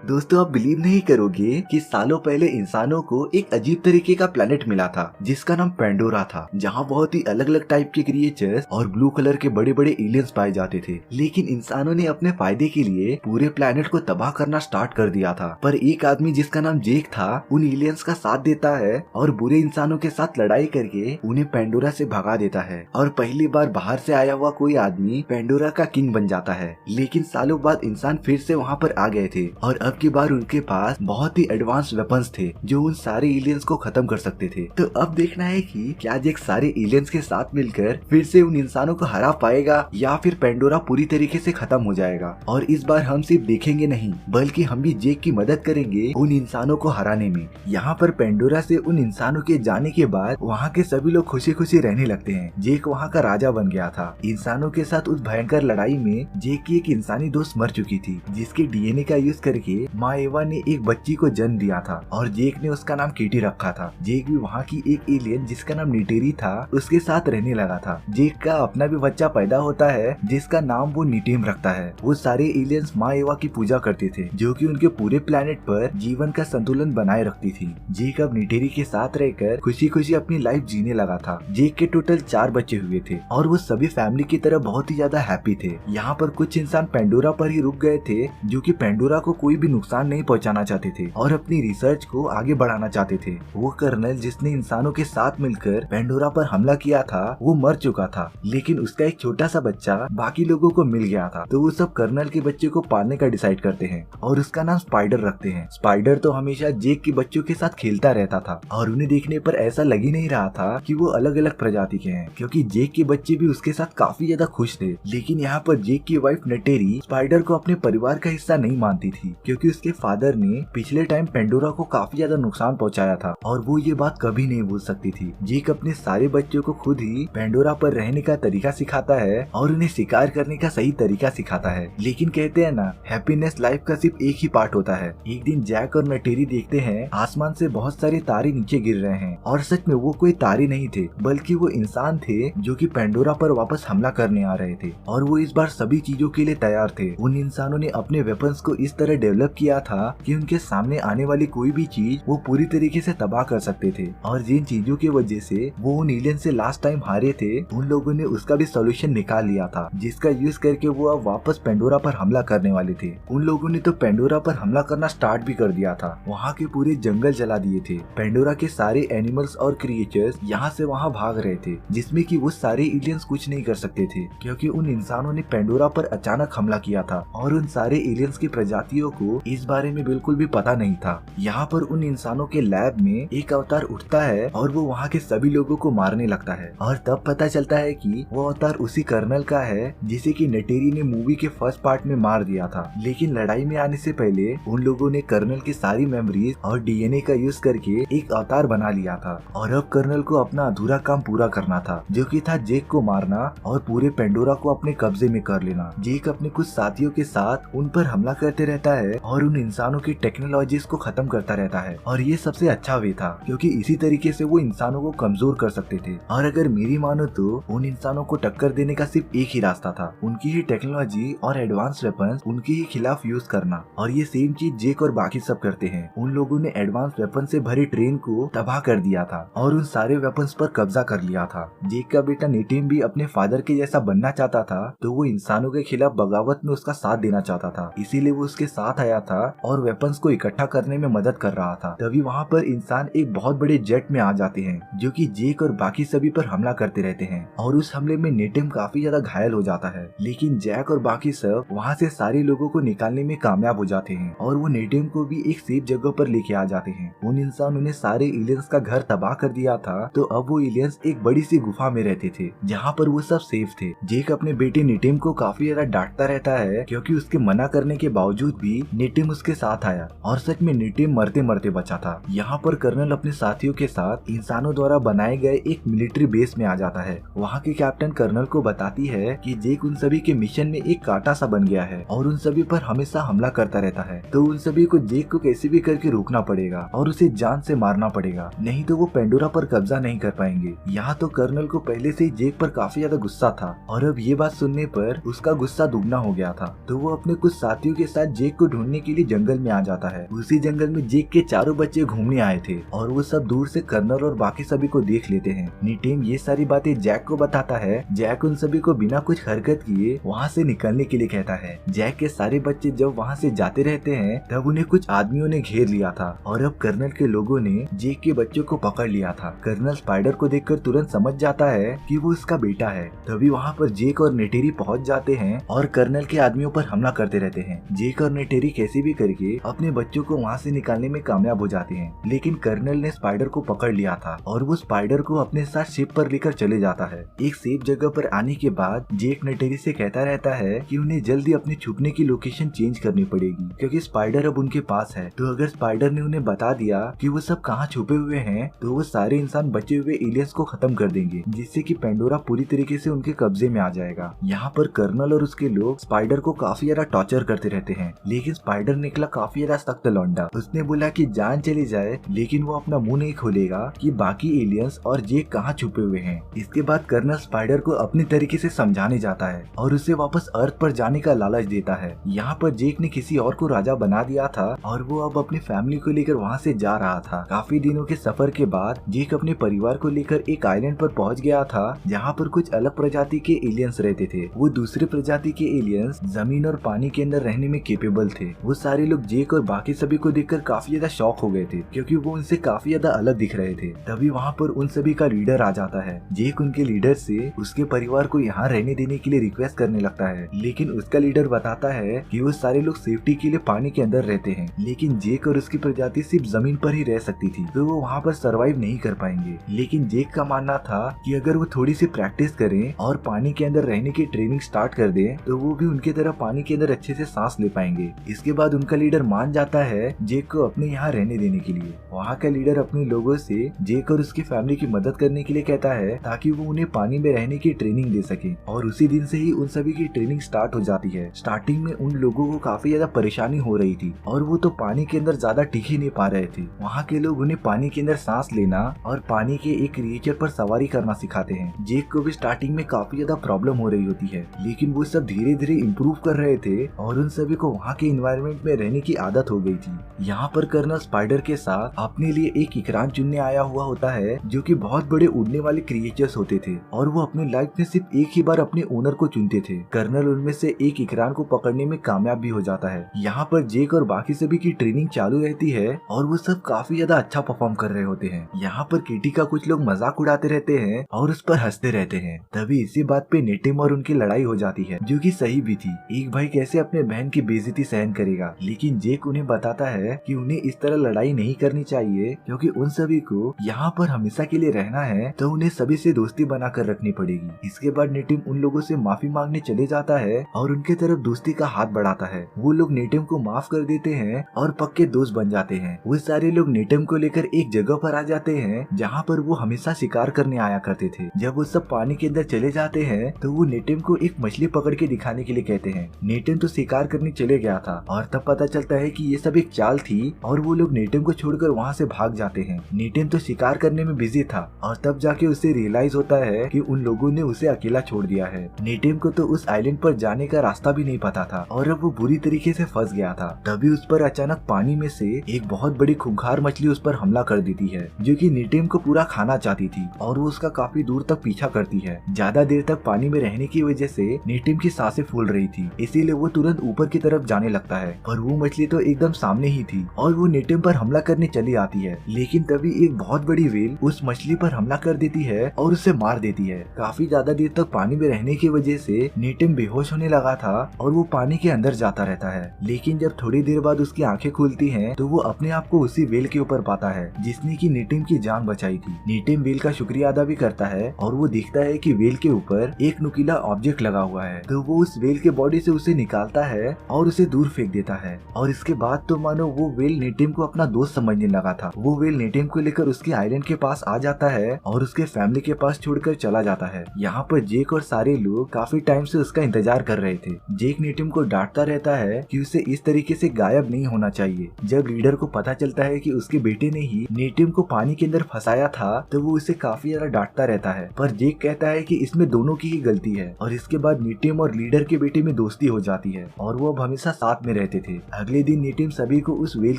दोस्तों, आप बिलीव नहीं करोगे कि सालों पहले इंसानों को एक अजीब तरीके का प्लेनेट मिला था जिसका नाम पेंडोरा था, जहाँ बहुत ही अलग अलग टाइप के क्रिएचर्स और ब्लू कलर के बड़े बड़े एलियंस पाए जाते थे। लेकिन इंसानों ने अपने फायदे के लिए पूरे प्लेनेट को तबाह करना स्टार्ट कर दिया था। पर एक आदमी जिसका नाम जेक था उन एलियंस का साथ देता है और बुरे इंसानों के साथ लड़ाई करके उन्हें पेंडोरा से भगा देता है और पहली बार बाहर से आया हुआ कोई आदमी पेंडोरा का किंग बन जाता है। लेकिन सालों बाद इंसान फिर से वहाँ पर आ गए थे और अब की बार उनके पास बहुत ही एडवांस वेपन्स थे जो उन सारे एलियंस को खत्म कर सकते थे। तो अब देखना है कि क्या जेक सारे एलियंस के साथ मिलकर फिर से उन इंसानों को हरा पाएगा या फिर पेंडोरा पूरी तरीके से खत्म हो जाएगा। और इस बार हम सिर्फ देखेंगे नहीं बल्कि हम भी जेक की मदद करेंगे उन इंसानों को हराने में। यहाँ पर पेंडोरा से उन इंसानों के जाने के बाद वहाँ के सभी लोग खुशी खुशी रहने लगते हैं। जेक वहाँ का राजा बन गया था। इंसानों के साथ उस भयंकर लड़ाई में जेक की एक इंसानी दोस्त मर चुकी थी जिसके डीएनए का यूज करके माँ एवा ने एक बच्ची को जन्म दिया था और जेक ने उसका नाम केटी रखा था। जेक भी वहाँ की एक एलियन जिसका नाम नीटेरी था उसके साथ रहने लगा था। जेक का अपना भी बच्चा पैदा होता है जिसका नाम वो नीटेम रखता है। वो सारे एलियंस माँ एवा की पूजा करते थे जो कि उनके पूरे प्लेनेट पर जीवन का संतुलन बनाए रखती थी। जेक अब नीटेरी के साथ रहकर खुशी खुशी अपनी लाइफ जीने लगा था। जेक के टोटल 4 बच्चे हुए थे और वो सभी फैमिली की तरह बहुत ही ज्यादा हैप्पी थे। यहाँ पर कुछ इंसान पेंडोरा पर ही रुक गए थे जो कि पेंडोरा को कोई भी नुकसान नहीं पहुंचाना चाहते थे और अपनी रिसर्च को आगे बढ़ाना चाहते थे। वो कर्नल जिसने इंसानों के साथ मिलकर पेंडोरा पर हमला किया था वो मर चुका था, लेकिन उसका एक छोटा सा बच्चा बाकी लोगों को मिल गया था। तो वो सब कर्नल के बच्चे को पालने का डिसाइड करते हैं और उसका नाम स्पाइडर रखते हैं। स्पाइडर तो हमेशा जेक के बच्चों के साथ खेलता रहता था और उन्हें देखने पर ऐसा लग ही नहीं रहा था कि वो अलग अलग प्रजाति के हैं, क्योंकि जेक के बच्चे भी उसके साथ काफी ज्यादा खुश थे। लेकिन यहाँ पर जेक की वाइफ नटेरी स्पाइडर को अपने परिवार का हिस्सा नहीं मानती थी, क्योंकि उसके फादर ने पिछले टाइम पेंडोरा को काफी ज्यादा नुकसान पहुंचाया था और वो ये बात कभी नहीं भूल सकती थी। जेक अपने सारे बच्चों को खुद ही पेंडोरा पर रहने का तरीका सिखाता है और उन्हें शिकार करने का सही तरीका सिखाता है। लेकिन कहते हैं ना, हैप्पीनेस लाइफ का सिर्फ एक ही पार्ट होता है। एक दिन जैक और नटेरी देखते हैं आसमान से बहुत सारे तारे नीचे गिर रहे हैं और सच में वो कोई तारे नहीं थे बल्कि वो इंसान थे जो कि पेंडोरा पर वापस हमला करने आ रहे थे और वो इस बार सभी चीजों के लिए तैयार थे। उन इंसानों ने अपने वेपन्स को इस तरह डेवलप किया था कि उनके सामने आने वाली कोई भी चीज वो पूरी तरीके से तबाह कर सकते थे। और जिन चीजों की वजह से वो उन एलियन से लास्ट टाइम हारे थे उन लोगों ने उसका भी सोल्यूशन निकाल लिया था, जिसका यूज करके वो अब वापस पेंडोरा पर हमला करने वाले थे। उन लोगों ने तो पेंडोरा पर हमला करना स्टार्ट भी कर दिया था। वहाँ के पूरे जंगल जला दिए थे। पेंडोरा के सारे एनिमल्स और क्रिएचर्स यहाँ से वहाँ भाग रहे थे, जिसमें कि वो सारे एलियंस कुछ नहीं कर सकते थे क्योंकि उन इंसानों ने पेंडोरा पर अचानक हमला किया था और उन सारे एलियंस की प्रजातियों को इस बारे में बिल्कुल भी पता नहीं था। यहाँ पर उन इंसानों के लैब में एक अवतार उठता है और वो वहाँ के सभी लोगों को मारने लगता है और तब पता चलता है कि वो अवतार उसी कर्नल का है जिसे कि नटेरी ने मूवी के फर्स्ट पार्ट में मार दिया था। लेकिन लड़ाई में आने से पहले उन लोगों ने कर्नल की सारी मेमोरीज और डीएनए का यूज करके एक अवतार बना लिया था और अब कर्नल को अपना अधूरा काम पूरा करना था, जो कि था जेक को मारना और पूरे पेंडोरा को अपने कब्जे में कर लेना। जेक अपने कुछ साथियों के साथ उन पर हमला करते रहता है और उन इंसानों की टेक्नोलॉजीज को खत्म करता रहता है और ये सबसे अच्छा वे था क्योंकि इसी तरीके से वो इंसानों को कमजोर कर सकते थे। और अगर मेरी मानो तो उन इंसानों को टक्कर देने का सिर्फ एक ही रास्ता था, उनकी ही टेक्नोलॉजी और एडवांस वेपन्स उनके ही खिलाफ यूज करना। और ये सेम चीज जेक और बाकी सब करते हैं। उन लोगों ने एडवांस वेपन से भरी ट्रेन को तबाह कर दिया था और उन सारे वेपन्स पर कब्जा कर लिया था। जेक का बेटा नीटिम भी अपने फादर के जैसा बनना चाहता था, तो वो इंसानों के खिलाफ बगावत में उसका साथ देना चाहता था, इसीलिए वो उसके साथ आया था और वेपन्स को इकट्ठा करने में मदद कर रहा था। तभी वहाँ पर इंसान एक बहुत बड़े जेट में आ जाते हैं जो कि जेक और बाकी सभी पर हमला करते रहते हैं और उस हमले में नेटिम काफी ज्यादा घायल हो जाता है। लेकिन जैक और बाकी सब वहाँ से सारे लोगों को निकालने में कामयाब हो जाते हैं और वो नेटिम को भी एक सेफ जगह पर लेके आ जाते हैं। उन इंसानों ने सारे एलियंस का घर तबाह कर दिया था, तो अब वो एलियंस एक बड़ी सी गुफा में रहते थे जहाँ पर वो सब सेफ थे। जेक अपने बेटे नेटिम को काफी ज्यादा डांटता रहता है क्योंकि उसके मना करने के बावजूद भी नेटिम उसके साथ आया और सच में नेटिम मरते मरते बचा था। यहाँ पर कर्नल अपने साथियों के साथ इंसानों द्वारा बनाए गए एक मिलिट्री बेस में आ जाता है। वहाँ के कैप्टन कर्नल को बताती है कि जेक उन सभी के मिशन में एक कांटा सा बन गया है और उन सभी पर हमेशा हमला करता रहता है, तो उन सभी को जेक को कैसे भी करके रोकना पड़ेगा और उसे जान से मारना पड़ेगा, नहीं तो वो पेंडोरा पर कब्जा नहीं कर पाएंगे। यहाँ तो कर्नल को पहले से ही जेक पर काफी ज्यादा गुस्सा था और अब ये बात सुनने पर उसका गुस्सा दुगना हो गया था, तो वो अपने कुछ साथियों के साथ जेक को ढूंढने ढूंढने के लिए जंगल में आ जाता है। उसी जंगल में जेक के चारों बच्चे घूमने आए थे और वो सब दूर से कर्नल और बाकी सभी को देख लेते हैं। निटिम ये सारी बातें जैक को बताता है। जैक उन सभी को बिना कुछ हरकत किए वहाँ से निकलने के लिए कहता है। जैक के सारे बच्चे जब वहाँ से जाते रहते हैं तब उन्हें कुछ आदमियों ने घेर लिया था और अब कर्नल के लोगों ने जेक के बच्चों को पकड़ लिया था। कर्नल स्पाइडर को देखकर तुरंत समझ जाता है कि वो उसका बेटा है। तभी वहाँ पर जेक और नेटेरी पहुँच जाते हैं और कर्नल के आदमियों पर हमला करते रहते हैं। जेक और नेटेरी कैसे भी करके अपने बच्चों को वहाँ से निकालने में कामयाब हो जाते हैं, लेकिन कर्नल ने स्पाइडर को पकड़ लिया था और वो स्पाइडर को अपने साथ शिप पर लेकर चले जाता है। एक सेफ जगह पर आने के बाद जेक नेटेरी से कहता रहता है कि उन्हें जल्दी अपने छुपने की लोकेशन चेंज करनी पड़ेगी क्योंकि स्पाइडर अब उनके पास है। तो अगर स्पाइडर ने उन्हें बता दिया कि वो सब कहाँ छुपे हुए हैं तो वो सारे इंसान बचे हुए एलियंस को खत्म कर देंगे, जिससे कि पेंडोरा पूरी तरीके से उनके कब्जे में आ जाएगा। यहाँ पर कर्नल और उसके लोग स्पाइडर को काफी ज्यादा टॉर्चर करते रहते हैं, लेकिन स्पाइडर निकला काफी ज्यादा सख्त लौंडा। उसने बोला कि जान चली जाए लेकिन वो अपना मुंह नहीं खोलेगा कि बाकी एलियंस और जेक कहाँ छुपे हुए हैं। इसके बाद कर्नल स्पाइडर को अपनी तरीके से समझाने जाता है और उसे वापस अर्थ पर जाने का लालच देता है। यहाँ पर जेक ने किसी और को राजा बना दिया था और वो अब अपनी फैमिली को लेकर वहाँ से जा रहा था। काफी दिनों के सफर के बाद जेक अपने परिवार को लेकर एक आइलैंड पर पहुँच गया था जहाँ पर कुछ अलग प्रजाति के एलियंस रहते थे। वो दूसरे प्रजाति के एलियंस जमीन और पानी के अंदर रहने में केपेबल थे। वो सारे लोग जेक और बाकी सभी को देखकर काफी ज्यादा शॉक हो गए थे क्योंकि वो उनसे काफी ज्यादा अलग दिख रहे थे। तभी वहाँ पर उन सभी का लीडर आ जाता है। जेक उनके लीडर से उसके परिवार को यहाँ रहने देने के लिए रिक्वेस्ट करने लगता है, लेकिन उसका लीडर बताता है कि वो सारे लोग सेफ्टी के लिए पानी के अंदर रहते हैं, लेकिन जेक और उसकी प्रजाति सिर्फ जमीन पर ही रह सकती थी तो वो वहाँ पर सरवाइव नहीं कर पाएंगे। लेकिन जेक का मानना था कि अगर वो थोड़ी सी प्रैक्टिस करें और पानी के अंदर रहने की ट्रेनिंग स्टार्ट कर दें तो वो भी उनकी तरह पानी के अंदर अच्छे से सांस ले पाएंगे। इसके बाद उनका लीडर मान जाता है जेक को अपने यहाँ रहने देने के लिए। वहाँ का लीडर अपने लोगों से जेक और उसकी फैमिली की मदद करने के लिए कहता है ताकि वो उन्हें पानी में रहने की ट्रेनिंग दे सके और उसी दिन से ही उन सभी की ट्रेनिंग स्टार्ट हो जाती है। स्टार्टिंग में उन लोगों को काफी ज्यादा परेशानी हो रही थी और वो तो पानी के अंदर ज्यादा टिक ही नहीं पा रहे थे। वहाँ के लोग उन्हें पानी के अंदर सांस लेना और पानी के एक क्रिएचर पर सवारी करना सिखाते हैं। जेक को भी स्टार्टिंग में काफी ज्यादा प्रॉब्लम हो रही होती है, लेकिन वो सब धीरे धीरे इम्प्रूव कर रहे थे और उन सभी को वहाँ के एनवायरनमेंट में रहने की आदत हो गई थी। यहाँ पर कर्नल स्पाइडर के साथ अपने लिए एक इकरान चुनने आया हुआ होता है जो कि बहुत बड़े उड़ने वाले क्रिएचर्स होते थे और वो अपनी लाइफ में सिर्फ एक ही बार अपने ओनर को चुनते थे। कर्नल उनमें से एक इकरान को पकड़ने में कामयाब भी हो जाता है। यहाँ पर जेक और बाकी सभी की ट्रेनिंग चालू रहती है और वो सब काफी ज्यादा अच्छा परफॉर्म कर रहे होते हैं। यहाँ पर किटी का कुछ लोग मजाक उड़ाते रहते हैं और उस पर हंसते रहते हैं। तभी इसी बात पे नेटिम और उनकी लड़ाई हो जाती है जो कि सही भी थी। एक भाई कैसे अपने बहन की बेइज्जती सहन करेगा, लेकिन जेक उन्हें बताता है कि उन्हें इस तरह लड़ाई नहीं करनी चाहिए क्योंकि उन सभी को यहाँ पर हमेशा के लिए रहना है तो उन्हें सभी से दोस्ती बनाकर रखनी पड़ेगी। इसके बाद नेटिम उन लोगों से माफी मांगने चले जाता है और उनके तरफ दोस्ती का हाथ बढ़ाता है। वो लोग नेटिम को माफ कर देते हैं और पक्के दोस्त बन जाते हैं। वो सारे लोग नेटिम को लेकर एक जगह पर आ जाते हैं जहाँ पर वो हमेशा शिकार करने आया करते थे। जब वो सब पानी के अंदर चले जाते हैं तो वो नेटिम को एक मछली पकड़ के दिखाने के लिए कहते हैं। नेटिम तो शिकार करने चले गया था और तब पता चलता है कि ये सब एक चाल थी और वो लोग नेटिम को छोड़कर वहाँ से भाग जाते हैं। नेटिम तो शिकार करने में बिजी था और तब जाके उसे रियलाइज होता है कि उन लोगों ने उसे अकेला छोड़ दिया है। नेटिम को तो उस आइलैंड पर जाने का रास्ता भी नहीं पता था और अब वो बुरी तरीके से फंस गया था। तभी उस पर अचानक पानी में से एक बहुत बड़ी खूंखार मछली उस पर हमला कर देती है जो कि नेटिम को पूरा खाना चाहती थी और वो उसका काफी दूर तक पीछा करती है। ज्यादा देर तक पानी में रहने की वजह से नेटिम की सांसें फूल रही थी, इसीलिए वो तुरंत ऊपर की तरफ जाने लगता है। पर वो मछली तो एकदम सामने ही थी और वो नेटिम पर हमला करने चली आती है, लेकिन तभी एक बहुत बड़ी व्हेल उस मछली पर हमला कर देती है और उसे मार देती है। काफी ज्यादा देर तक पानी में रहने की वजह से नेटिम बेहोश होने लगा था और वो पानी के अंदर जाता रहता है, लेकिन जब थोड़ी देर बाद उसकी आंखें खुलती हैं तो वो अपने आप को उसी व्हेल के ऊपर पाता है जिसने की नेटिम की जान बचाई थी। नेटिम व्हेल का शुक्रिया अदा भी करता है और वो देखता है कि व्हेल के ऊपर एक नुकीला ऑब्जेक्ट लगा हुआ है, तो वो उस व्हेल के बॉडी से उसे निकालता है और उसे दूर फेंक देता है। और इसके बाद तो मानो वो व्हेल नेटिम को अपना दोस्त समझने लगा था। वो व्हेल नेटिम को लेकर उसके आइलैंड के पास आ जाता है और उसके फैमिली के पास छोड़कर चला जाता है। यहाँ पर जेक और सारे लोग काफी टाइम से उसका इंतजार कर रहे थे। जेक नेटिम को डांटता रहता है कि उसे इस तरीके से गायब नहीं होना चाहिए। जब लीडर को पता चलता है कि उसके बेटे ने ही नेटिम को पानी के अंदर फंसाया था तो वो उसे काफी ज्यादा डांटता रहता है, पर जेक कहता है कि इसमें दोनों की ही गलती है। और इसके बाद नेटिम और लीडर के बेटे में दोस्ती हो जाती है और वो अब हमेशा साथ में रहते थे। अगले दिन नेटिम सभी को उस व्हेल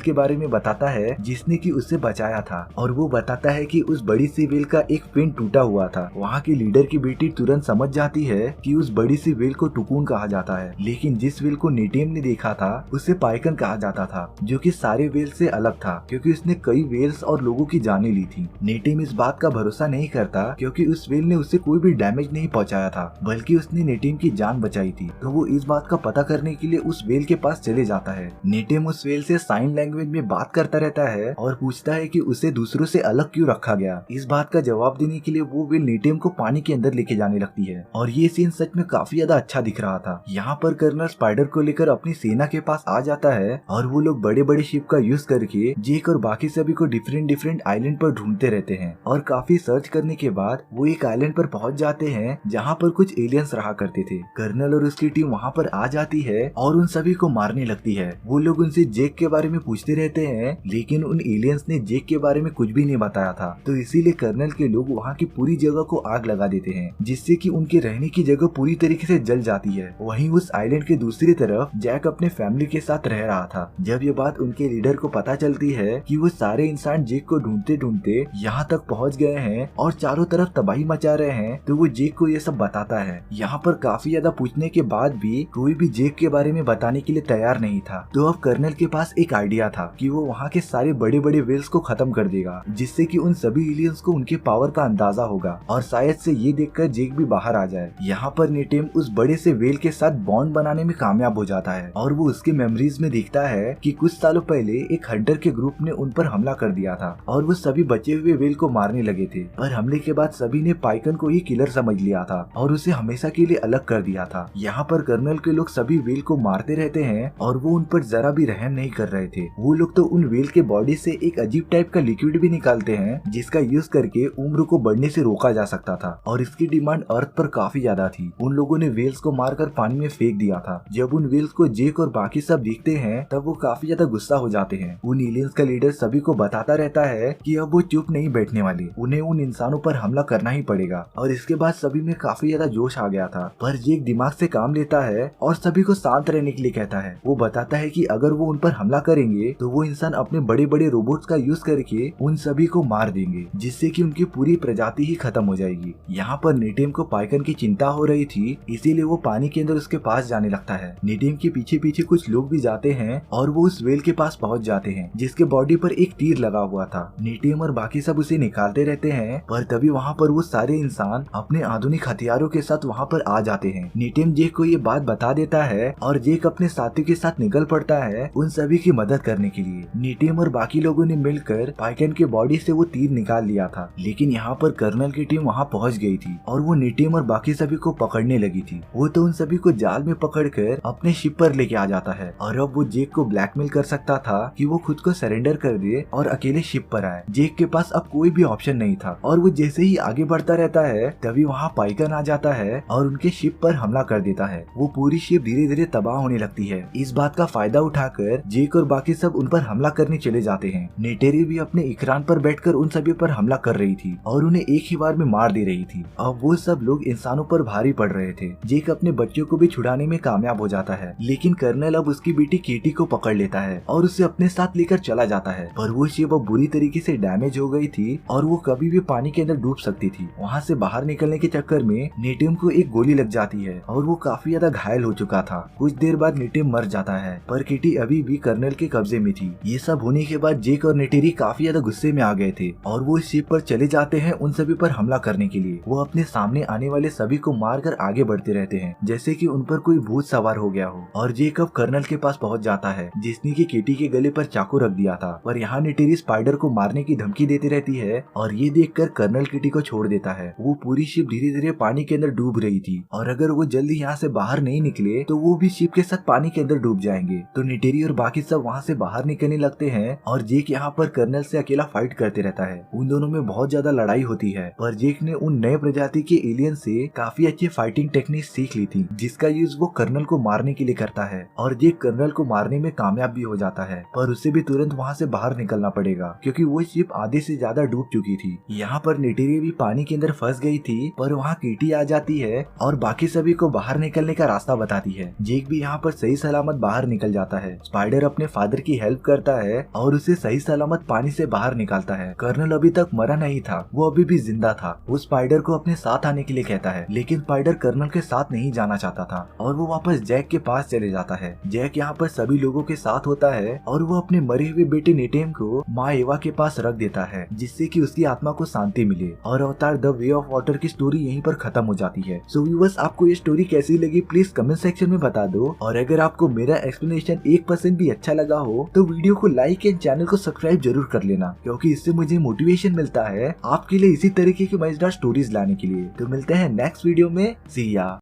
के बारे में बताता है जिसने कि उसे बचाया था, और वो बताता है कि उस बड़ी सी व्हेल का एक फिन टूटा हुआ था। वहाँ की लीडर की बेटी तुरंत समझ जाती है कि उस बड़ी सी व्हेल को टुकून कहा जाता है, लेकिन जिस व्हेल को नेटिम ने देखा था उसे पाइकन कहा जाता था, जो कि सारे व्हेल से अलग था क्योंकि उसने कई व्हेल्स और लोगों की जानें ली थी। नेटिम इस बात का भरोसा नहीं करता क्योंकि उस व्हेल ने उसे कोई भी डैमेज नहीं पहुंचाया था, बल्कि उसने नेटिम की जान बचाई थी। तो वो इस बात का पता करने के लिए उस व्हेल के पास चले जाता है। नेटिम उस व्हेल से साइन लैंग्वेज में बात करता रहता है और पूछता है कि उसे दूसरों से अलग क्यों रखा गया। इस बात का जवाब देने के लिए वो व्हेल नेटिम को पानी के अंदर लेके जाने लगती है, और ये सीन सच में काफी ज्यादा अच्छा दिख रहा था। यहाँ पर कर्नल स्पाइडर को लेकर अपनी सेना के पास आ जाता है और वो लोग बड़े बड़े शिप का यूज करके जेक और बाकी सभी को डिफरेंट आइलैंड पर ढूंढते रहते हैं, और काफी सर्च करने के बाद वो एक आइलैंड पर पहुंच जाते हैं जहाँ पर कुछ एलियंस रहा करते थे। कर्नल और उसकी टीम वहाँ पर आ जाती है और उन सभी को मारने लगती है। वो लोग उनसे जेक के बारे में पूछते रहते हैं, लेकिन उन एलियंस ने जेक के बारे में कुछ भी नहीं बताया था, तो इसीलिए कर्नल के लोग वहाँ की पूरी जगह को आग लगा देते हैं, जिससे कि उनके रहने की जगह पूरी तरीके से जल जाती है। वहीं उस आइलैंड के दूसरी तरफ जैक अपने फैमिली के साथ रह रहा था। जब ये बात उनके लीडर को पता चलती है कि वो सारे इंसान जेक को ढूंढते ढूंढते यहाँ तक पहुँच गए हैं और चारों तरफ तबाही मचा रहे हैं, तो वो जेक को ये सब बताता है। यहाँ पर काफी ज्यादा पूछने के बाद भी कोई भी जेक के बारे में बताने के लिए तैयार नहीं था। तो अब कर्नल के पास एक आइडिया था कि वो वहाँ के सारे बड़े बड़े व्हेल्स को खत्म कर देगा, जिससे कि उन सभी एलियंस को उनके पावर का अंदाजा होगा और शायद से ये देखकर जेक भी बाहर आ जाए। यहाँ पर नेटिम उस बड़े से व्हेल के साथ बॉन्ड बनाने में कामयाब हो जाता है, और वो उसके मेमोरीज में देखता है कि कुछ सालों पहले एक हंटर के ग्रुप ने उन पर हमला कर दिया था और वो सभी बचे हुए व्हेल को मारने लगे थे, पर हमले के बाद सभी ने पाइकन को ही किलर समझ लिया था और उसे हमेशा के लिए अलग कर दिया था। यहाँ पर कर्नल के लोग सभी व्हेल को मारते रहते हैं और वो उन पर जरा भी रहम नहीं कर रहे थे। वो लोग तो उन व्हेल के बॉडी से एक अजीब टाइप का लिक्विड भी निकालते हैं, जिसका यूज करके उम्र को बढ़ने से रोका जा सकता था, और इसकी डिमांड अर्थ पर काफी ज्यादा थी। उन लोगों ने व्हेल्स को मारकर पानी में फेंक दिया था। जब उन व्हेल्स को जेक और बाकी सब देखते हैं तब वो काफी ज्यादा गुस्सा हो जाते हैं। उन एलियंस का लीडर सभी को बताता रहता है कि अब वो चुप नहीं बैठने वाले, उन्हें उन इंसानों पर हमला करना ही पड़ेगा। और इसके बाद सभी में काफी ज्यादा जोश आ गया था, पर जेक दिमाग से काम लेता है और सभी को शांत रहने के लिए कहता है। वो बताता है कि अगर वो उन पर हमला करेंगे तो वो इंसान अपने बड़े बड़े रोबोट्स का यूज करके उन सभी को मार देंगे, जिससे कि उनकी पूरी प्रजाति ही खत्म हो जाएगी। यहाँ पर नेटिम को पाइकन की चिंता हो रही थी, इसीलिए वो पानी के अंदर उसके पास जाने लगता है। नेटिम के पीछे पीछे कुछ लोग भी जाते हैं और वो उस व्हेल के पास पहुँच जाते हैं, जिसके बॉडी पर एक तीर लगा हुआ था। नेटिम और बाकी सब उसे निकालते रहते हैं, पर तभी वहाँ पर वो सारे इंसान अपने आधुनिक हथियारों के साथ वहाँ पर आ जाते हैं। नेटिम जेक को ये बात बता देता है और जेक अपने साथियों के साथ निकल पड़ता है उन सभी की मदद करने के लिए। नेटिम और बाकी लोगों ने मिलकर पाइकन के बॉडी से वो तीर निकाल लिया था, लेकिन यहाँ पर कर्नल की टीम वहाँ पहुँच गई थी और वो नेटिम और बाकी सभी को पकड़ने लगी थी। वो तो उन सभी को जाल में पकड़कर अपने शिप पर लेके आ जाता है, और अब वो जेक को ब्लैकमेल कर सकता था कि वो खुद को सरेंडर कर दे और अकेले शिप पर आए। जेक के पास अब कोई भी ऑप्शन नहीं था, और वो जैसे ही आगे बढ़ता रहता है तभी वहाँ पाइकन आ जाता है और उनके शिप पर हमला कर देता है। वो पूरी शिप धीरे धीरे तबाह होने लगती है। इस बात का फायदा उठाकर जेक और बाकी सब उन पर हमला करने चले जाते हैं। नेटेरी भी अपने इकरान पर बैठकर उन सभी पर हमला कर रही थी और उन्हें एक ही बार में मार दे रही थी। अब वो सब लोग इंसानों पर भारी पड़ रहे थे। जेक अपने बच्चों को भी छुड़ाने में कामयाब हो जाता है, लेकिन कर्नल अब उसकी बेटी केटी को पकड़ लेता है और उसे अपने साथ लेकर चला जाता है। पर वो शिप अब बुरी तरीके से डैमेज हो गई थी और वो कभी भी पानी के अंदर डूब सकती थी। वहाँ से बाहर निकलने के चक्कर में नेटिम को एक गोली लग जाती है और वो काफी ज्यादा घायल हो चुका था। कुछ देर बाद नेटिम मर जाता है, पर किटी अभी भी कर्नल के कब्जे में थी। ये सब होने के बाद जेक और नेटेरी काफी ज्यादा गुस्से में आ गए थे और वो शिप पर चले जाते हैं उन सभी पर हमला करने के लिए। वो अपने सामने आने वाले सभी को मारकर आगे बढ़ते रहते हैं, जैसे कि उन पर कोई भूत सवार हो गया हो। और जेक अब कर्नल के पास पहुंच जाता है, जिसने की केटी के गले पर चाकू रख दिया था। पर यहाँ नेटेरी स्पाइडर को मारने की धमकी देती रहती है और ये देखकर कर्नल किटी को छोड़ देता है। वो पूरी शिप धीरे धीरे पानी के अंदर डूब रही थी और अगर वो जल्दी यहाँ से बाहर नहीं निकले तो वो भी शिप के साथ पानी के अंदर डूब जाएंगे। तो नेटेरी और बाकी सब वहाँ से बाहर निकलने लगते हैं और जेक यहाँ पर कर्नल से अकेला फाइट करते रहता है। उन दोनों में बहुत ज्यादा लड़ाई होती है, पर जेक ने उन नए प्रजाति के एलियन से काफी अच्छी फाइटिंग टेक्निक सीख ली थी, जिसका यूज वो कर्नल को मारने के लिए करता है। और जेक कर्नल को मारने में कामयाब भी हो जाता है, पर उसे भी तुरंत वहाँ से बाहर निकलना पड़ेगा क्योंकि वो शिप आधे से ज्यादा डूब चुकी थी। यहाँ पर नेटेरी भी पानी के अंदर फंस गई थी, पर वहाँ केटी आ जाती है और बाकी सभी को बाहर निकलने का रास्ता बताती है। जेक भी यहाँ पर सही सलामत सलामत बाहर निकल जाता है। स्पाइडर अपने फादर की हेल्प करता है और उसे सही सलामत पानी से बाहर निकालता है। कर्नल अभी तक मरा नहीं था, वो अभी भी जिंदा था। वो स्पाइडर को अपने साथ आने के लिए कहता है, लेकिन स्पाइडर कर्नल के साथ नहीं जाना चाहता था और वो वापस जैक के पास चले जाता है। जैक यहाँ पर सभी लोगों के साथ होता है और वो अपने मरे हुए बेटे नेटेम को माँ एवा के पास रख देता है, जिससे कि उसकी आत्मा को शांति मिले। और अवतार द वे ऑफ वाटर की स्टोरी यहीं पर खत्म हो जाती है। सो व्यूअर्स, आपको ये स्टोरी कैसी लगी प्लीज कमेंट सेक्शन में बता दो। और अगर आपको मेरा एक्सप्लेनेशन 1% भी अच्छा लगा हो तो वीडियो को लाइक एंड चैनल को सब्सक्राइब जरूर कर लेना, क्योंकि इससे मुझे मोटिवेशन मिलता है आपके लिए इसी तरीके की मजेदार स्टोरीज लाने के लिए। तो मिलते हैं नेक्स्ट वीडियो में। सी या।